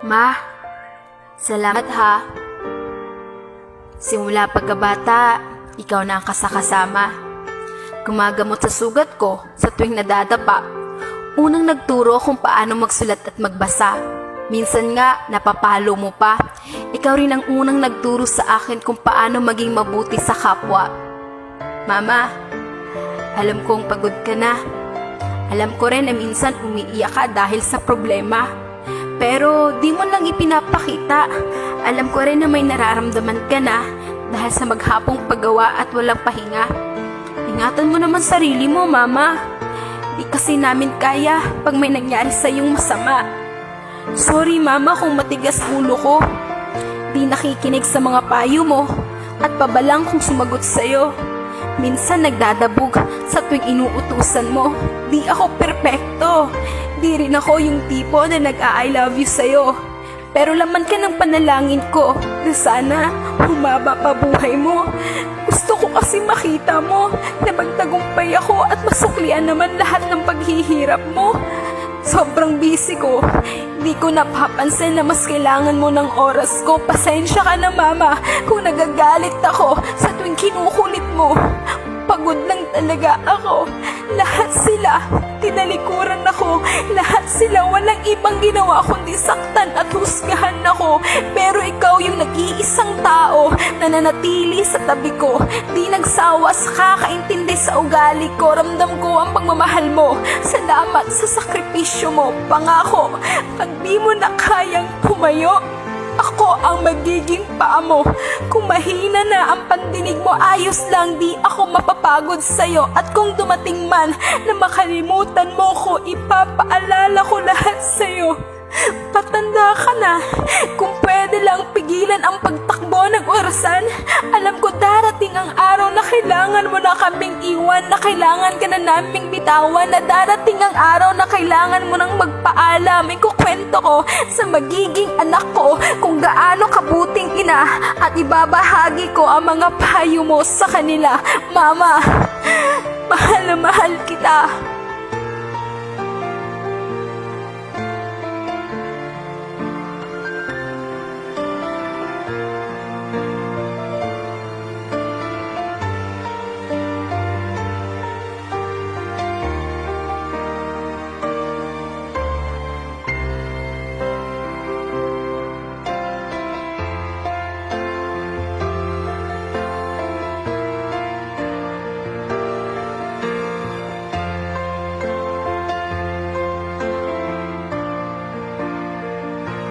Ma, salamat ha. Simula pagkabata, ikaw na ang kasakasama. Gumagamot sa sugat ko sa tuwing nadadapa. Unang nagturo kung paano magsulat at magbasa. Minsan nga, napapalo mo pa. Ikaw rin ang unang nagturo sa akin kung paano maging mabuti sa kapwa. Mama, alam kong pagod ka na. Alam ko rin na minsan umiiyak ka dahil sa problema. Pero di mo lang ipinapakita. Alam ko rin na may nararamdaman ka na dahil sa maghapong paggawa at walang pahinga. Ingatan mo naman sarili mo, Mama. Di kasi namin kaya pag may nangyari sa iyong masama. Sorry, Mama, kung matigas ulo ko. Di nakikinig sa mga payo mo at pabalang kung sumagot sa'yo. Minsan nagdadabog sa tuwing inuutusan mo. Di ako perpekto. Di rin ako yung tipo na nag-I love you sa'yo. Pero laman ka ng panalangin ko na sana humaba pa buhay mo. Gusto ko kasi makita mo na magtagumpay ako at masuklian naman lahat ng paghihirap mo. Sobrang busy ko. Di ko napapansin na mas kailangan mo ng oras ko. Pasensya ka na, Mama, kung nagagalit ako sa tuwing kinukulit mo. Pagod lang talaga ako. Lahat sila, tinalikuran ako. Lahat sila walang ibang ginawa kundi saktan at husgahan ako. Pero ikaw yung nag-iisang tao na nanatili sa tabi ko. Di nagsawa sa kakaintindi sa ugali ko. Ramdam ko ang pagmamahal mo. Salamat sa sakripisyo mo. Pangako, pag di mo na kayang tumayo, ako ang magiging paa mo. Kung mahina na ang pandinig mo, ayos lang, di ako mapapagod sa'yo. At kung dumating man na makalimutan mo ko, ipapaalala ko lahat sa'yo. Patanda ka na. Kung pwede lang pigilan ang pagtakbo ng orasan, alam ko darating ang araw na kailangan mo na kaming iwan, na kailangan ka na naming bitawan, na darating ang araw na kailangan mo nang magpaalam. Ikukwento ko sa magiging anak ko kung gaano kabuting ina at ibabahagi ko ang mga payo mo sa kanila. Mama, mahal na mahal kita.